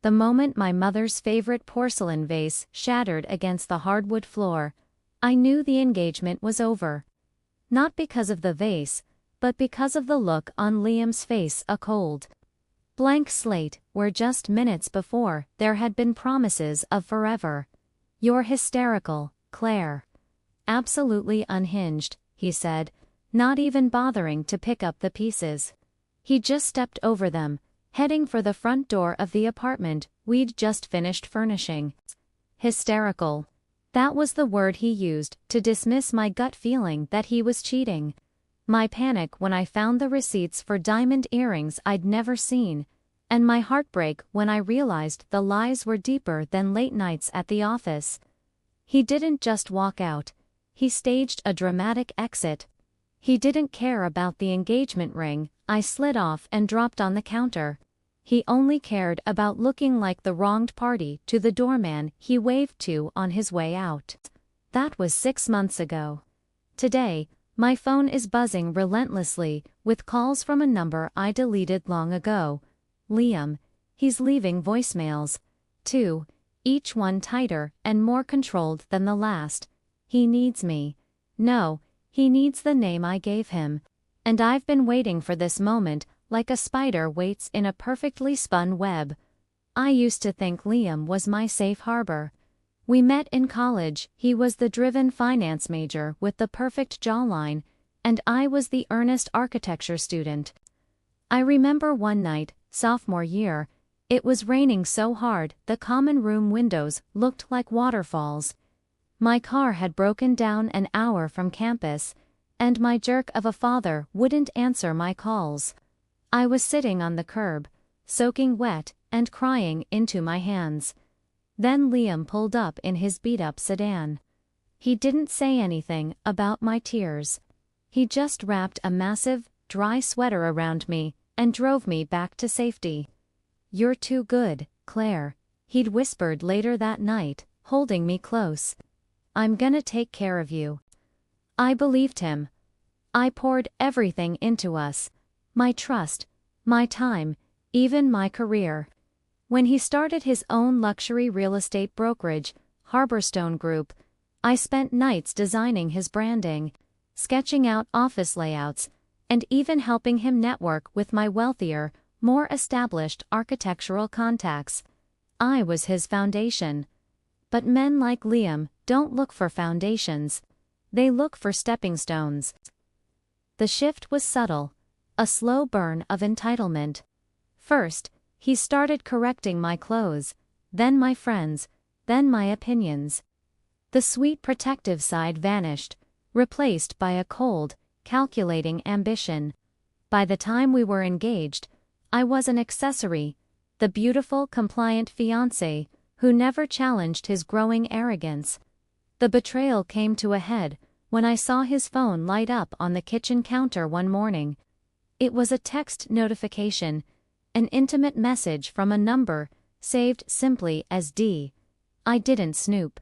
The moment my mother's favorite porcelain vase shattered against the hardwood floor, I knew the engagement was over. Not because of the vase, but because of the look on Liam's face, a cold, blank slate, where just minutes before there had been promises of forever. "You're hysterical, Claire." "Absolutely unhinged," he said, not even bothering to pick up the pieces. He just stepped over them, heading for the front door of the apartment we'd just finished furnishing. Hysterical. That was the word he used to dismiss my gut feeling that he was cheating. My panic when I found the receipts for diamond earrings I'd never seen, and my heartbreak when I realized the lies were deeper than late nights at the office. He didn't just walk out. He staged a dramatic exit. He didn't care about the engagement ring I slid off and dropped on the counter. He only cared about looking like the wronged party to the doorman he waved to on his way out. That was 6 months ago. Today, my phone is buzzing relentlessly with calls from a number I deleted long ago. Liam. He's leaving voicemails. 2, each one tighter and more controlled than the last. He needs me. No, he needs the name I gave him. And I've been waiting for this moment like a spider waits in a perfectly spun web. I used to think Liam was my safe harbor. We met in college. He was the driven finance major with the perfect jawline, and I was the earnest architecture student. I remember one night, sophomore year, it was raining so hard the common room windows looked like waterfalls. My car had broken down an hour from campus, and my jerk of a father wouldn't answer my calls. I was sitting on the curb, soaking wet and crying into my hands. Then Liam pulled up in his beat-up sedan. He didn't say anything about my tears. He just wrapped a massive, dry sweater around me and drove me back to safety. "You're too good, Claire," he'd whispered later that night, holding me close. "I'm gonna take care of you." I believed him. I poured everything into us. My trust, my time, even my career. When he started his own luxury real estate brokerage, Harborstone Group, I spent nights designing his branding, sketching out office layouts, and even helping him network with my wealthier, more established architectural contacts. I was his foundation. But men like Liam don't look for foundations. They look for stepping stones. The shift was subtle, a slow burn of entitlement. First, he started correcting my clothes, then my friends, then my opinions. The sweet protective side vanished, replaced by a cold, calculating ambition. By the time we were engaged, I was an accessory, the beautiful, compliant fiancé who never challenged his growing arrogance. The betrayal came to a head when I saw his phone light up on the kitchen counter one morning. It was a text notification, an intimate message from a number saved simply as D. I didn't snoop.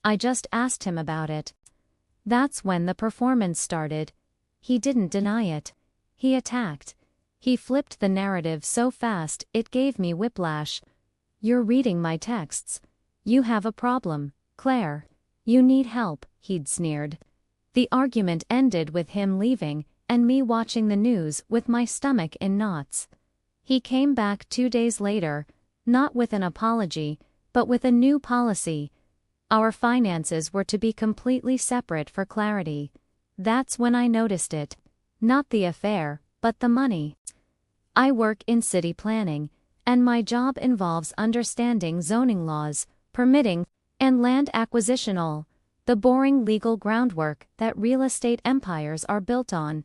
I just asked him about it. That's when the performance started. He didn't deny it. He attacked. He flipped the narrative so fast it gave me whiplash. "You're reading my texts. You have a problem, Claire. You need help," he'd sneered. The argument ended with him leaving and me watching the news with my stomach in knots. He came back 2 days later, not with an apology, but with a new policy. Our finances were to be completely separate for clarity. That's when I noticed it. Not the affair, but the money. I work in city planning, and my job involves understanding zoning laws, permitting, and land acquisition, all the boring legal groundwork that real estate empires are built on.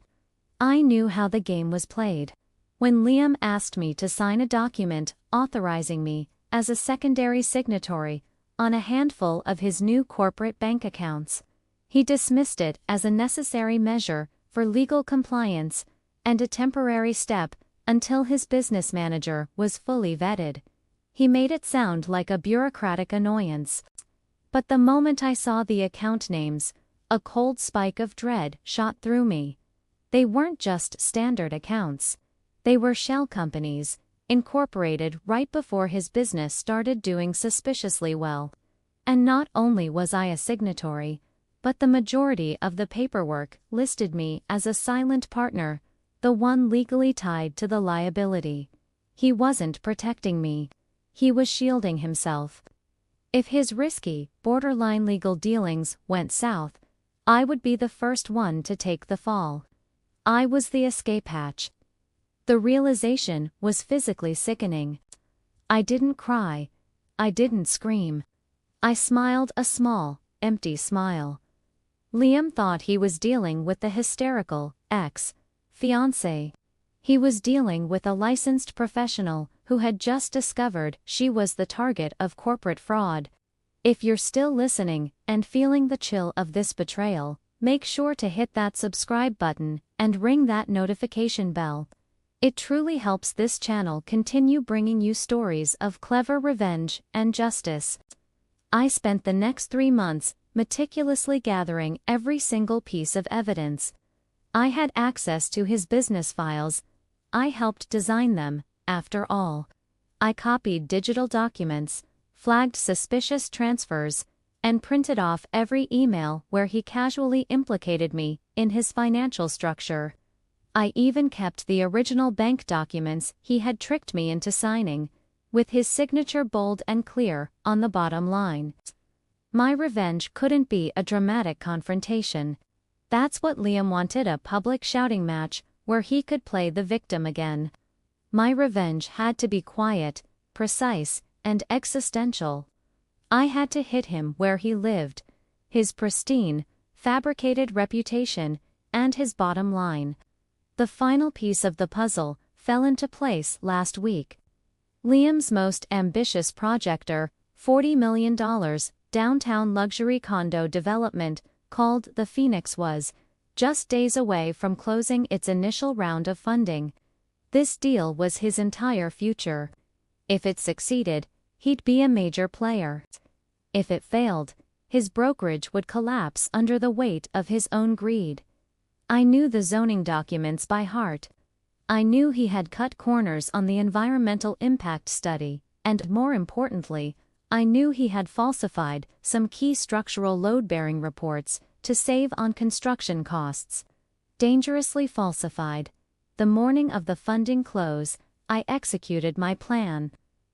I knew how the game was played. When Liam asked me to sign a document authorizing me, as a secondary signatory, on a handful of his new corporate bank accounts, he dismissed it as a necessary measure for legal compliance and a temporary step until his business manager was fully vetted. He made it sound like a bureaucratic annoyance. But the moment I saw the account names, a cold spike of dread shot through me. They weren't just standard accounts. They were shell companies, incorporated right before his business started doing suspiciously well. And not only was I a signatory, but the majority of the paperwork listed me as a silent partner, the one legally tied to the liability. He wasn't protecting me. He was shielding himself. If his risky, borderline legal dealings went south, I would be the first one to take the fall. I was the escape hatch. The realization was physically sickening. I didn't cry. I didn't scream. I smiled a small, empty smile. Liam thought he was dealing with the hysterical ex-fiancée. He was dealing with a licensed professional who had just discovered she was the target of corporate fraud. If you're still listening and feeling the chill of this betrayal, make sure to hit that subscribe button and ring that notification bell. It truly helps this channel continue bringing you stories of clever revenge and justice. I spent the next 3 months meticulously gathering every single piece of evidence. I had access to his business files. I helped design them, after all. I copied digital documents, flagged suspicious transfers, and printed off every email where he casually implicated me in his financial structure. I even kept the original bank documents he had tricked me into signing, with his signature bold and clear on the bottom line. My revenge couldn't be a dramatic confrontation. That's what Liam wanted, a public shouting match where he could play the victim again. My revenge had to be quiet, precise, and existential. I had to hit him where he lived, his pristine, fabricated reputation, and his bottom line. The final piece of the puzzle fell into place last week. Liam's most ambitious projector, $40 million, downtown luxury condo development, called the Phoenix, was just days away from closing its initial round of funding. This deal was his entire future. If it succeeded, he'd be a major player. If it failed, his brokerage would collapse under the weight of his own greed. I knew the zoning documents by heart. I knew he had cut corners on the environmental impact study, and more importantly, I knew he had falsified some key structural load-bearing reports to save on construction costs. Dangerously falsified. The morning of the funding close, I executed my plan.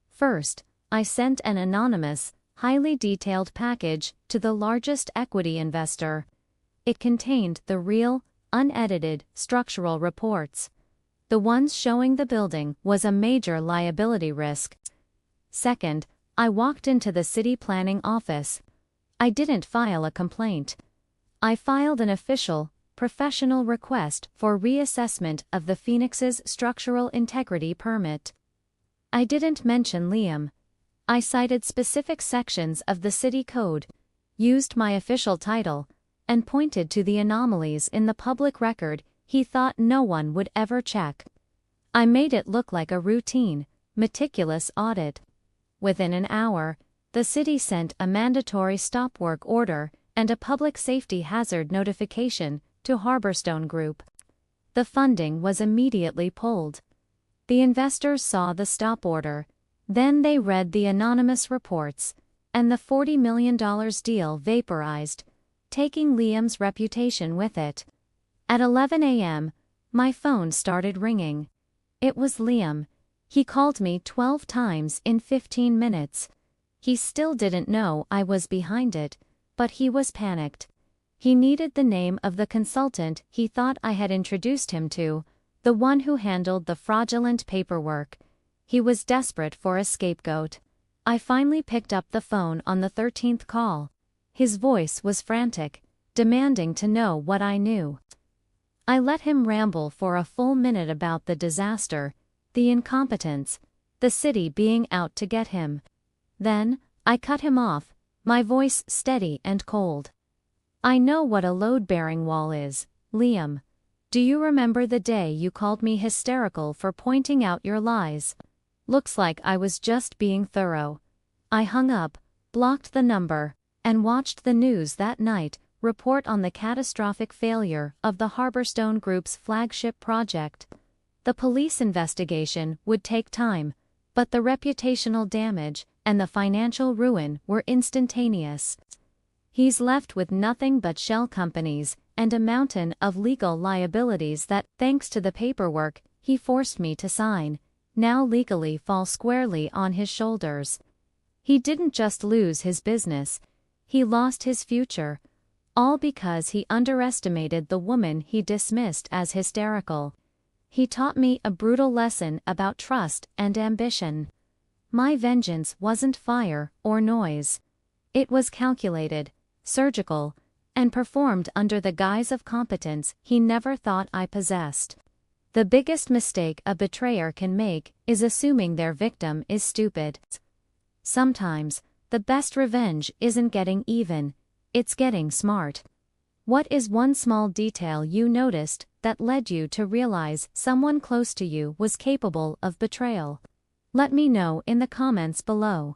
First, I sent an anonymous, highly detailed package to the largest equity investor. It contained the real, unedited structural reports. The ones showing the building was a major liability risk. Second, I walked into the city planning office. I didn't file a complaint. I filed an official, professional request for reassessment of the Phoenix's structural integrity permit. I didn't mention Liam. I cited specific sections of the city code, used my official title, and pointed to the anomalies in the public record he thought no one would ever check. I made it look like a routine, meticulous audit. Within an hour, the city sent a mandatory stop work order and a public safety hazard notification to Harborstone Group. The funding was immediately pulled. The investors saw the stop order, then they read the anonymous reports, and the $40 million deal vaporized, taking Liam's reputation with it. At 11 a.m., my phone started ringing. It was Liam. He called me 12 times in 15 minutes. He still didn't know I was behind it, but he was panicked. He needed the name of the consultant he thought I had introduced him to, the one who handled the fraudulent paperwork. He was desperate for a scapegoat. I finally picked up the phone on the 13th call. His voice was frantic, demanding to know what I knew. I let him ramble for a full minute about the disaster, the incompetence, the city being out to get him. Then, I cut him off, my voice steady and cold. I know what a load-bearing wall is, Liam. Do you remember the day you called me hysterical for pointing out your lies? Looks like I was just being thorough. I hung up, blocked the number, and watched the news that night report on the catastrophic failure of the Harborstone Group's flagship project. The police investigation would take time, but the reputational damage and the financial ruin were instantaneous. He's left with nothing but shell companies and a mountain of legal liabilities that, thanks to the paperwork he forced me to sign, now legally fall squarely on his shoulders. He didn't just lose his business, he lost his future, all because he underestimated the woman he dismissed as hysterical. He taught me a brutal lesson about trust and ambition. My vengeance wasn't fire or noise. It was calculated, surgical, and performed under the guise of competence he never thought I possessed. The biggest mistake a betrayer can make is assuming their victim is stupid. Sometimes, the best revenge isn't getting even, it's getting smart. What is one small detail you noticed that led you to realize someone close to you was capable of betrayal? Let me know in the comments below.